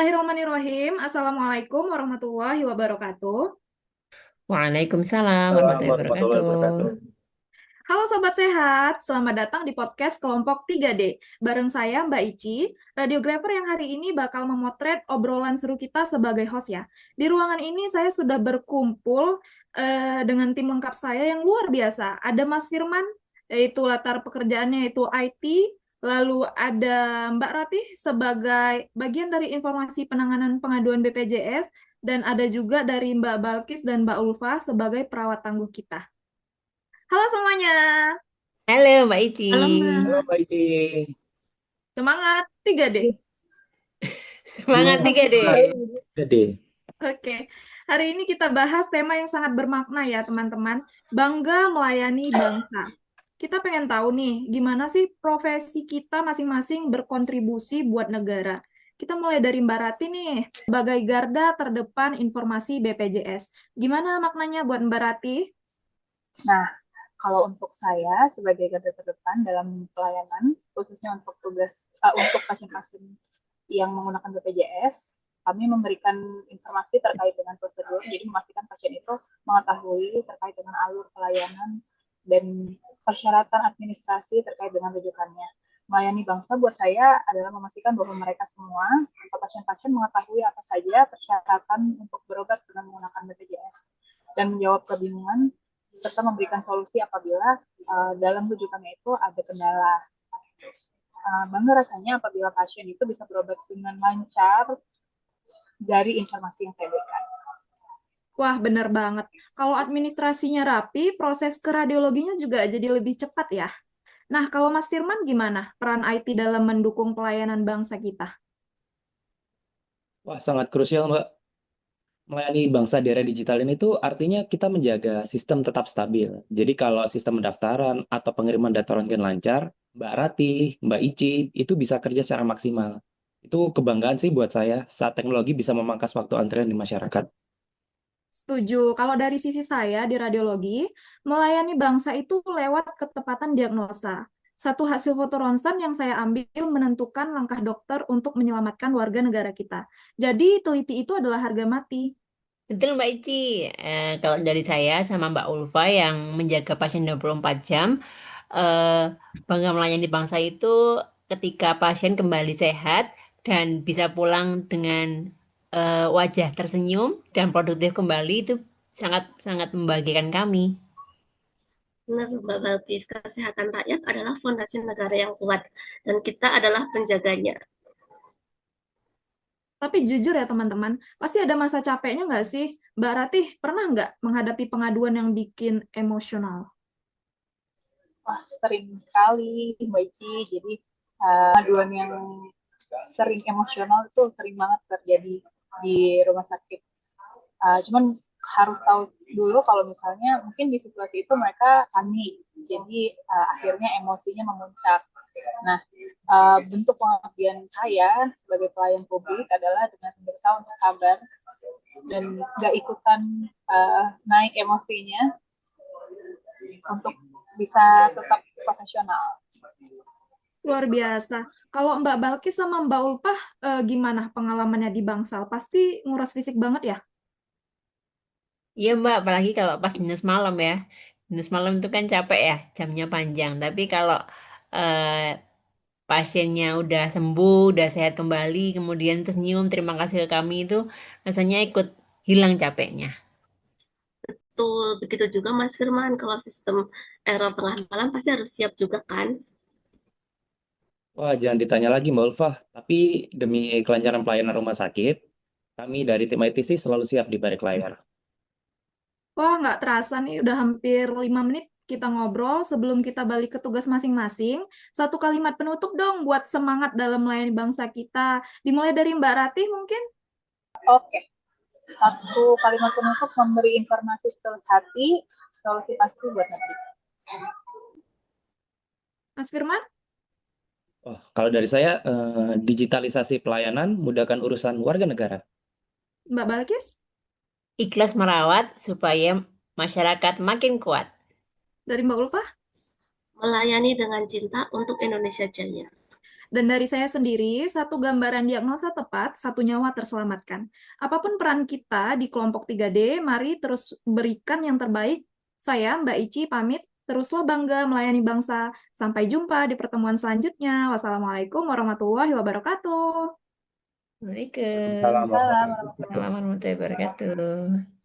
Bismillahirrahmanirrahim. Assalamualaikum warahmatullahi wabarakatuh. Waalaikumsalam Assalamualaikum warahmatullahi warahmatullahi wabarakatuh. wabarakatuh. Halo Sobat Sehat, selamat datang di podcast Kelompok 3D. Bareng saya Mbak Ici, radiografer yang hari ini bakal memotret obrolan seru kita sebagai host ya. Di ruangan ini saya sudah berkumpul dengan tim lengkap saya yang luar biasa. Ada Mas Firman, yaitu latar pekerjaannya yaitu IT. Lalu ada Mbak Ratih sebagai bagian dari informasi penanganan pengaduan BPJS. Dan ada juga dari Mbak Balkis dan Mbak Ulfa sebagai perawat tangguh kita. Halo semuanya. Halo Mbak Ici. Halo Halo Mbak. Mbak Ici. Semangat 3D. Semangat tiga Semangat. deh. Jadi, Oke. Hari ini kita bahas tema yang sangat bermakna ya teman-teman. Bangga melayani bangsa. Kita pengen tahu nih, gimana sih profesi kita masing-masing berkontribusi buat negara. Kita mulai dari Mbak Rati nih, sebagai garda terdepan informasi BPJS. Gimana maknanya buat Mbak Rati? Nah, kalau untuk saya sebagai garda terdepan dalam pelayanan, khususnya untuk untuk pasien-pasien yang menggunakan BPJS, kami memberikan informasi terkait dengan prosedur, jadi memastikan pasien itu mengetahui terkait dengan alur pelayanan dan persyaratan administrasi terkait dengan rujukannya. Melayani bangsa buat saya adalah memastikan bahwa mereka semua atau pasien-pasien mengetahui apa saja persyaratan untuk berobat dengan menggunakan BPJS dan menjawab kebingungan serta memberikan solusi apabila dalam rujukannya itu ada kendala. Bangga rasanya apabila pasien itu bisa berobat dengan lancar dari informasi yang saya berikan. Wah, benar banget. Kalau administrasinya rapi, proses ke radiologinya juga jadi lebih cepat ya. Nah, kalau Mas Firman gimana peran IT dalam mendukung pelayanan bangsa kita? wah sangat krusial Mbak. Melayani bangsa di era digital ini tuh artinya kita menjaga sistem tetap stabil. Jadi kalau sistem pendaftaran atau pengiriman data ronggen lancar, Mbak Rati, Mbak Ici, itu bisa kerja secara maksimal. Itu kebanggaan sih buat saya saat teknologi bisa memangkas waktu antrian di masyarakat. Setuju. Kalau dari sisi saya di radiologi, melayani bangsa itu lewat ketepatan diagnosa. Satu hasil foto ronsen yang saya ambil menentukan langkah dokter untuk menyelamatkan warga negara kita. Jadi, teliti itu adalah harga mati. Betul Mbak Ici. Kalau dari saya sama Mbak Ulfa yang menjaga pasien 24 jam, eh, bangga melayani bangsa itu ketika pasien kembali sehat dan bisa pulang dengan wajah tersenyum dan produktif kembali itu sangat-sangat membahagiakan kami. Benar, Mbak Balkis, kesehatan rakyat adalah fondasi negara yang kuat, dan kita adalah penjaganya. Tapi jujur ya teman-teman, pasti ada masa capeknya nggak sih? Mbak Ratih, pernah nggak menghadapi pengaduan yang bikin emosional? Wah, sering sekali Mbak Ici. Jadi aduan yang sering emosional itu sering banget terjadi di rumah sakit. Cuman harus tahu dulu kalau misalnya mungkin di situasi itu mereka panik, jadi akhirnya emosinya memuncak. Nah, bentuk pengabdian saya sebagai pelayan publik adalah dengan berusaha untuk sabar dan gak ikutan naik emosinya untuk bisa tetap profesional. Luar biasa. Kalau Mbak Balkis sama Mbak Ulpah, gimana pengalamannya di Bangsal? Pasti nguras fisik banget ya? Iya Mbak, apalagi kalau pas minus malam ya. Minus malam itu kan capek ya, jamnya panjang. Tapi kalau eh, pasiennya udah sembuh, udah sehat kembali, kemudian tersenyum, terima kasih ke kami itu rasanya ikut hilang capeknya. Betul, begitu juga Mas Firman, kalau sistem error tengah malam pasti harus siap juga kan? Wah, jangan ditanya lagi Mbak Ulfah. Tapi demi kelancaran pelayanan rumah sakit, kami dari tim ITC selalu siap di balik layar. Wah, nggak terasa nih, udah hampir 5 menit kita ngobrol. Sebelum kita balik ke tugas masing-masing, satu kalimat penutup dong buat semangat dalam melayani bangsa kita. Dimulai dari Mbak Ratih mungkin? Oke, satu kalimat penutup: memberi informasi setulus hati, solusi pasti buat negeri. Mas Firman? Oh, kalau dari saya, digitalisasi pelayanan mudahkan urusan warga negara. Mbak Balkis? Ikhlas merawat supaya masyarakat makin kuat. Dari Mbak Ulpah? Melayani dengan cinta untuk Indonesia Jaya. Dan dari saya sendiri, satu gambaran diagnosa tepat, satu nyawa terselamatkan. Apapun peran kita di kelompok 3D, mari terus berikan yang terbaik. Saya, Mbak Ici, pamit. Teruslah bangga melayani bangsa. Sampai jumpa di pertemuan selanjutnya. Wassalamualaikum warahmatullahi wabarakatuh. Waalaikumsalam Salam Salam warahmatullahi wabarakatuh. warahmatullahi warahmatullahi wabarakatuh.